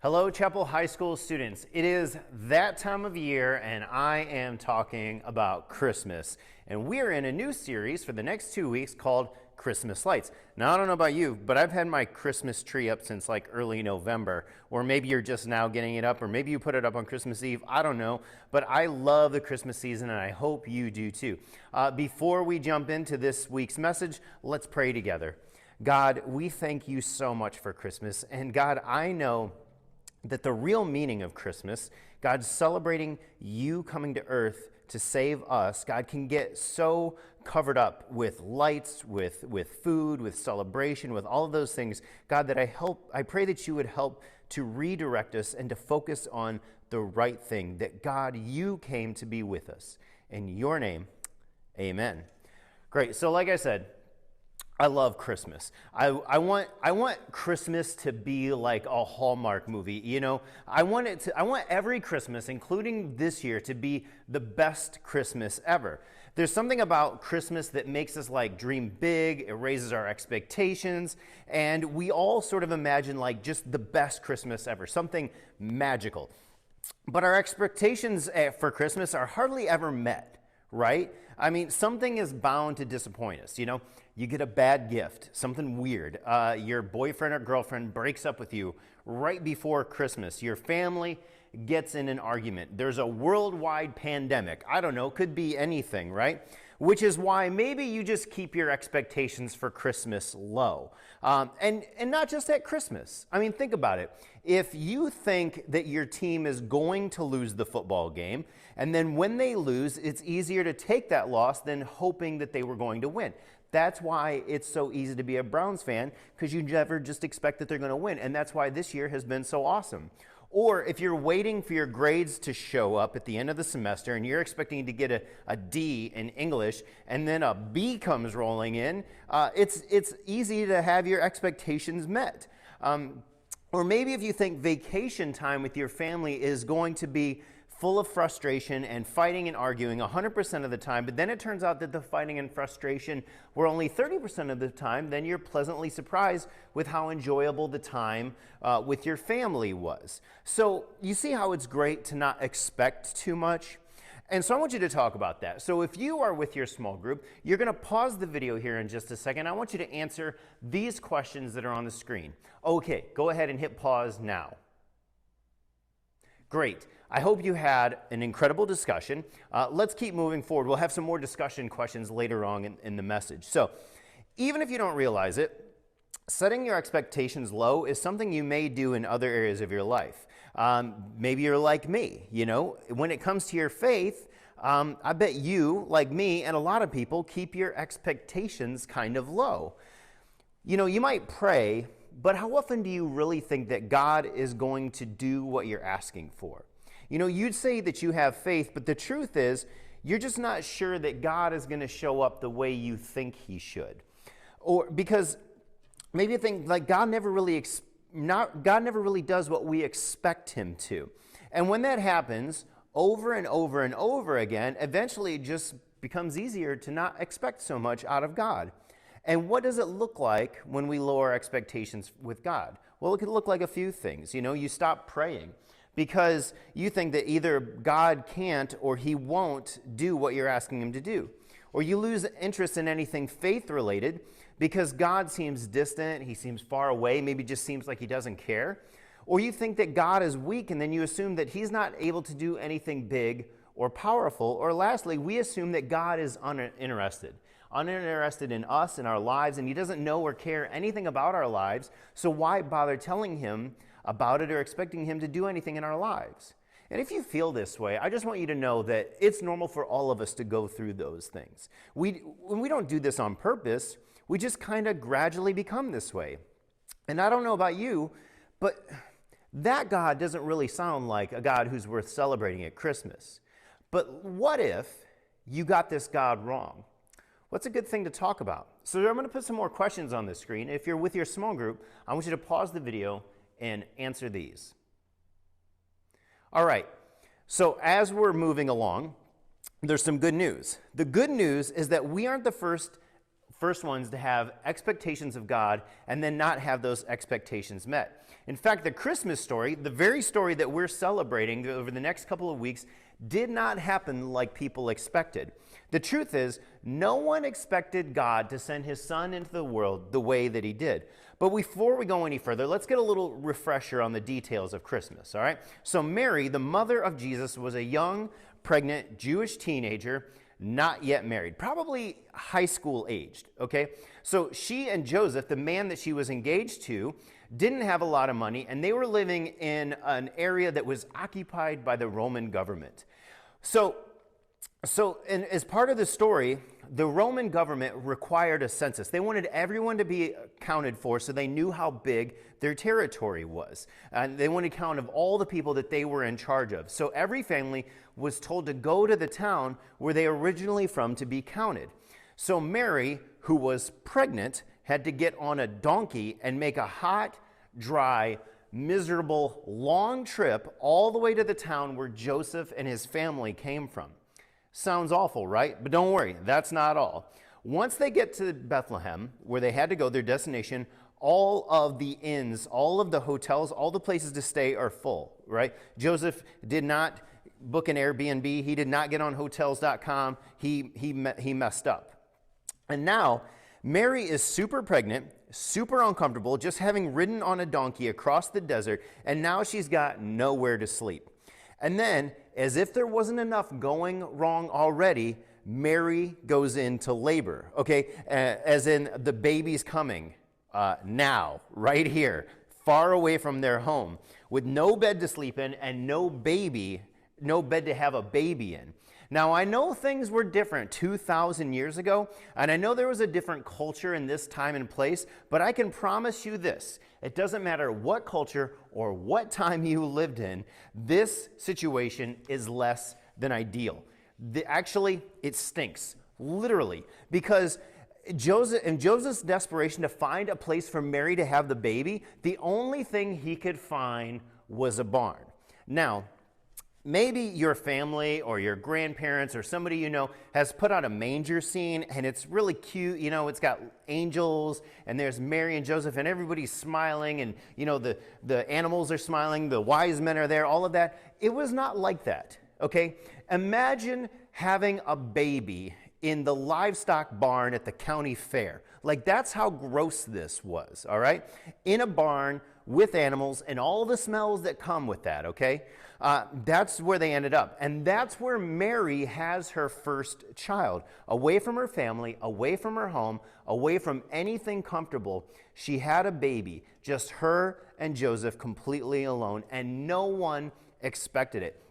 Hello, Chapel High School students. It is that time of year, and I am talking about Christmas. And we're in a new series for the next 2 weeks called Christmas Lights. Now, I don't know about you, but I've had my Christmas tree up since like early November, or maybe you're just now getting it up, or maybe you put it up on Christmas Eve. I don't know, but I love the Christmas season, and I hope you do too. Before we jump into this week's message, let's pray together. God, we thank you so much for Christmas, and God, I know that the real meaning of Christmas, God celebrating you coming to earth to save us, God can get so covered up with lights, with food, with celebration, with all of those things, God, that I pray that you would help to redirect us and to focus on the right thing, that God, you came to be with us. In your name, amen. Great, so like I said, I love Christmas. I want Christmas to be like a Hallmark movie. You know, I want every Christmas, including this year, to be the best Christmas ever. There's something about Christmas that makes us like dream big. It raises our expectations, and we all sort of imagine like just the best Christmas ever, something magical. But our expectations for Christmas are hardly ever met. Right? I mean, something is bound to disappoint us. You know, you get a bad gift, something weird. Your boyfriend or girlfriend breaks up with you right before Christmas. Your family gets in an argument. There's a worldwide pandemic. I don't know, could be anything, right? Which is why maybe you just keep your expectations for Christmas low. And not just at Christmas. I mean, think about it. If you think that your team is going to lose the football game, and then when they lose, it's easier to take that loss than hoping that they were going to win. That's why it's so easy to be a Browns fan, because you never just expect that they're going to win. And that's why this year has been so awesome. Or if you're waiting for your grades to show up at the end of the semester and you're expecting to get a D in English and then a B comes rolling in, it's easy to have your expectations met. Or maybe if you think vacation time with your family is going to be full of frustration and fighting and arguing 100% of the time, but then it turns out that the fighting and frustration were only 30% of the time, then you're pleasantly surprised with how enjoyable the time with your family was. So you see how it's great to not expect too much? And so I want you to talk about that. So if you are with your small group, you're going to pause the video here in just a second. I want you to answer these questions that are on the screen. Okay, go ahead and hit pause now. Great. I hope you had an incredible discussion. Let's keep moving forward. We'll have some more discussion questions later on in the message. So even if you don't realize it, setting your expectations low is something you may do in other areas of your life. Maybe you're like me, you know, when it comes to your faith, I bet you, like me and a lot of people, keep your expectations kind of low. You know, you might pray, but how often do you really think that God is going to do what you're asking for? You know, you'd say that you have faith, but the truth is you're just not sure that God is going to show up the way you think he should. Or because maybe you think like God never really does what we expect him to. And when that happens over and over and over again, eventually it just becomes easier to not expect so much out of God. And what does it look like when we lower expectations with God? Well, it could look like a few things. You know, you stop praying because you think that either God can't or he won't do what you're asking him to do. Or you lose interest in anything faith-related because God seems distant, he seems far away, maybe just seems like he doesn't care. Or you think that God is weak and then you assume that he's not able to do anything big or powerful. Or lastly, we assume that God is uninterested in us and our lives, and he doesn't know or care anything about our lives, so why bother telling him about it or expecting him to do anything in our lives? And if you feel this way, I just want you to know that it's normal for all of us to go through those things. When we don't do this on purpose, we just kind of gradually become this way. And I don't know about you, but that God doesn't really sound like a God who's worth celebrating at Christmas. But what if you got this God wrong? What's a good thing to talk about? So I'm going to put some more questions on the screen. If you're with your small group, I want you to pause the video and answer these. All right, so as we're moving along, there's some good news. The good news is that we aren't the first first ones to have expectations of God and then not have those expectations met. In fact, the Christmas story, the very story that we're celebrating over the next couple of weeks, did not happen like people expected. The truth is, no one expected God to send his son into the world the way that he did. But before we go any further, let's get a little refresher on the details of Christmas, all right? So Mary, the mother of Jesus, was a young, pregnant Jewish teenager, not yet married, probably high school aged, okay? So she and Joseph, the man that she was engaged to, didn't have a lot of money, and they were living in an area that was occupied by the Roman government. So as part of the story, the Roman government required a census. They wanted everyone to be accounted for so they knew how big their territory was. And they wanted a count of all the people that they were in charge of. So every family was told to go to the town where they were originally from to be counted. So Mary, who was pregnant, had to get on a donkey and make a hot, dry, miserable, long trip all the way to the town where Joseph and his family came from. Sounds awful, right? But don't worry, that's not all. Once they get to Bethlehem, where they had to go, their destination, all of the inns, all of the hotels, all the places to stay are full, right? Joseph did not book an Airbnb. He did not get on Hotels.com. He messed up. And now, Mary is super pregnant, super uncomfortable, just having ridden on a donkey across the desert, and now she's got nowhere to sleep. And then, as if there wasn't enough going wrong already, Mary goes into labor, okay? As in the baby's coming now, right here, far away from their home, with no bed to sleep in and no bed to have a baby in. Now, I know things were different 2,000 years ago, and I know there was a different culture in this time and place, but I can promise you this. It doesn't matter what culture or what time you lived in, this situation is less than ideal. Actually, it stinks, literally, because Joseph's desperation to find a place for Mary to have the baby, the only thing he could find was a barn. Now, maybe your family or your grandparents or somebody you know has put out a manger scene and it's really cute. You know, it's got angels and there's Mary and Joseph and everybody's smiling and, you know, the animals are smiling, the wise men are there, all of that. It was not like that, okay? Imagine having a baby in the livestock barn at the county fair. Like, that's how gross this was, all right? In a barn with animals and all the smells that come with that, okay? That's where they ended up. And that's where Mary has her first child. Away from her family, away from her home, away from anything comfortable. She had a baby, just her and Joseph completely alone, and no one expected it.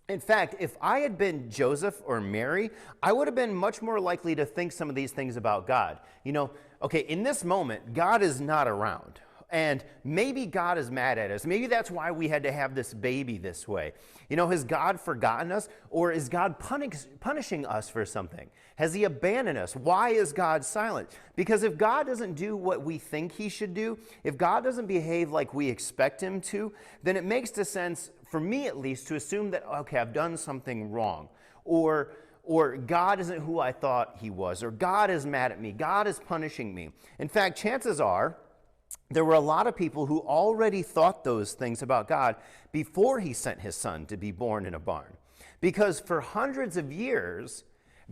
In fact, if I had been Joseph or Mary, I would have been much more likely to think some of these things about God. You know, okay, in this moment, God is not around. And maybe God is mad at us. Maybe that's why we had to have this baby this way. You know, has God forgotten us? Or is God punishing us for something? Has he abandoned us? Why is God silent? Because if God doesn't do what we think he should do, if God doesn't behave like we expect him to, then it makes the sense, for me at least, to assume that, okay, I've done something wrong. Or God isn't who I thought he was. Or God is mad at me. God is punishing me. In fact, chances are, there were a lot of people who already thought those things about God before he sent his son to be born in a barn. Because for hundreds of years,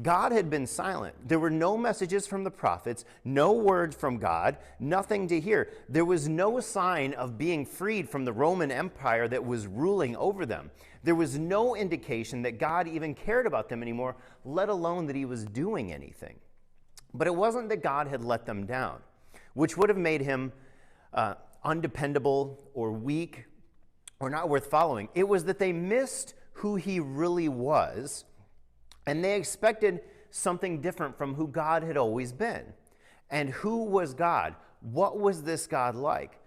God had been silent. There were no messages from the prophets, no word from God, nothing to hear. There was no sign of being freed from the Roman Empire that was ruling over them. There was no indication that God even cared about them anymore, let alone that he was doing anything. But it wasn't that God had let them down, which would have made him undependable or weak or not worth following. It was that they missed who he really was, and they expected something different from who God had always been. And who was God? What was this God like?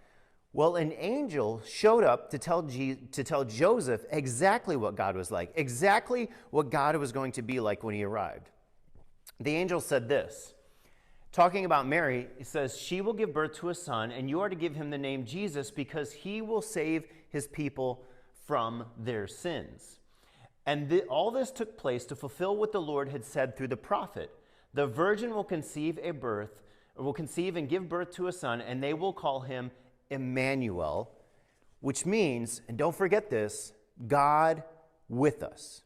Well, an angel showed up to tell Joseph exactly what God was like, exactly what God was going to be like when he arrived. The angel said this. Talking about Mary, it says, she will give birth to a son, and you are to give him the name Jesus because he will save his people from their sins. And all this took place to fulfill what the Lord had said through the prophet. The virgin will conceive and give birth to a son, and they will call him Emmanuel, which means, and don't forget this, God with us.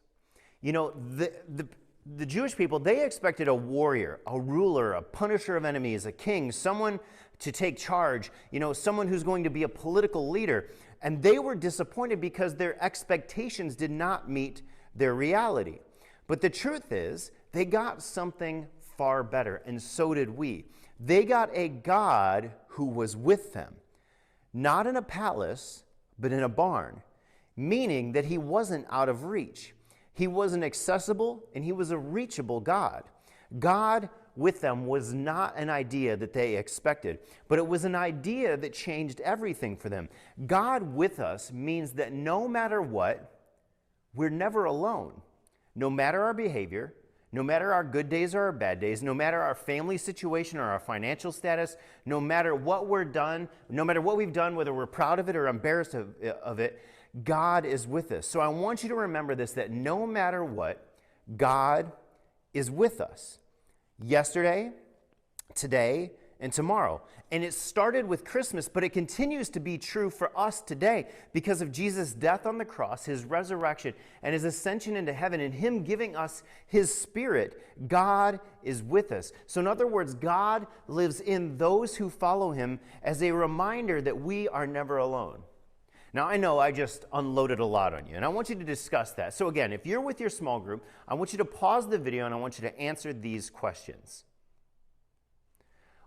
You know, the Jewish people, they expected a warrior, a ruler, a punisher of enemies, a king, someone to take charge, you know, someone who's going to be a political leader. And they were disappointed because their expectations did not meet their reality. But the truth is, they got something far better, and so did we. They got a God who was with them, not in a palace, but in a barn, meaning that he wasn't out of reach. He wasn't accessible, and he was a reachable God. God with them was not an idea that they expected, but it was an idea that changed everything for them. God with us means that no matter what, we're never alone. No matter our behavior, no matter our good days or our bad days, no matter our family situation or our financial status, no matter what we've done, whether we're proud of it or embarrassed of it, God is with us. So I want you to remember this, that no matter what, God is with us. Yesterday, today, and tomorrow. And it started with Christmas, but it continues to be true for us today because of Jesus' death on the cross, his resurrection, and his ascension into heaven, and him giving us his Spirit. God is with us. So in other words, God lives in those who follow him as a reminder that we are never alone. Now, I know I just unloaded a lot on you, and I want you to discuss that. So again, if you're with your small group, I want you to pause the video, and I want you to answer these questions.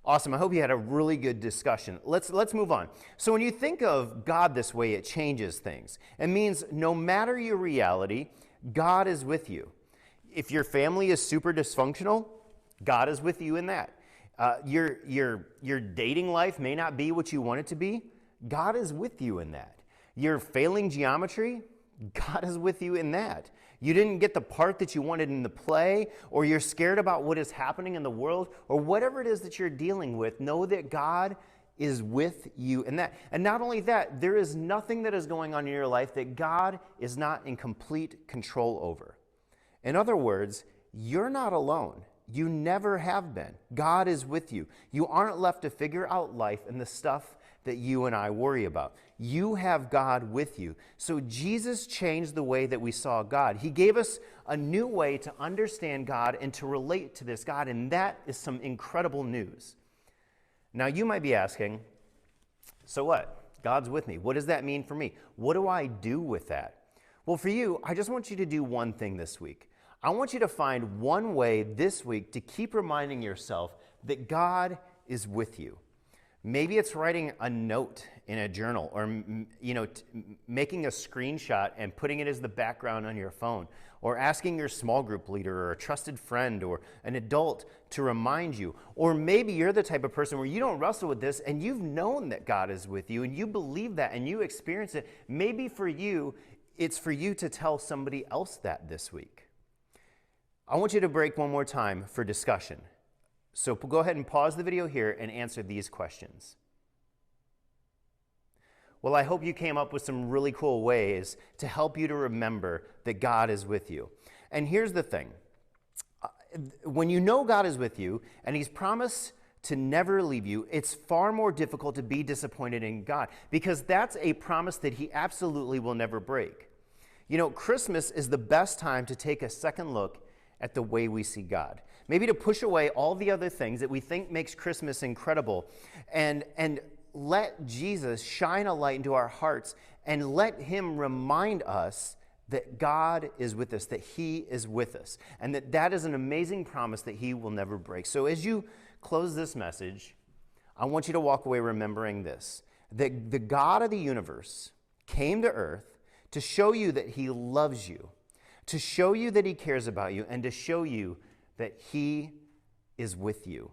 Awesome. I hope you had a really good discussion. Let's move on. So when you think of God this way, it changes things. It means no matter your reality, God is with you. If your family is super dysfunctional, God is with you in that. Your dating life may not be what you want it to be. God is with you in that. You're failing geometry, God is with you in that. You didn't get the part that you wanted in the play, or you're scared about what is happening in the world, or whatever it is that you're dealing with, know that God is with you in that. And not only that, there is nothing that is going on in your life that God is not in complete control over. In other words, you're not alone. You never have been. God is with you. You aren't left to figure out life and the stuff that you and I worry about. You have God with you. So Jesus changed the way that we saw God. He gave us a new way to understand God and to relate to this God, and that is some incredible news. Now you might be asking, so what? God's with me. What does that mean for me? What do I do with that? Well, for you, I just want you to do one thing this week. I want you to find one way this week to keep reminding yourself that God is with you. Maybe it's writing a note in a journal, or making a screenshot and putting it as the background on your phone, or asking your small group leader or a trusted friend or an adult to remind you. Or maybe you're the type of person where you don't wrestle with this and you've known that God is with you and you believe that and you experience it. Maybe for you, it's for you to tell somebody else that this week. I want you to break one more time for discussion. So go ahead and pause the video here and answer these questions. Well, I hope you came up with some really cool ways to help you to remember that God is with you. And here's the thing. When you know God is with you and he's promised to never leave you, it's far more difficult to be disappointed in God, because that's a promise that he absolutely will never break. You know, Christmas is the best time to take a second look at the way we see God. Maybe to push away all the other things that we think makes Christmas incredible and let Jesus shine a light into our hearts and let him remind us that God is with us, that he is with us, and that is an amazing promise that he will never break. So as you close this message, I want you to walk away remembering this, that the God of the universe came to earth to show you that he loves you, to show you that he cares about you, and to show you that he is with you.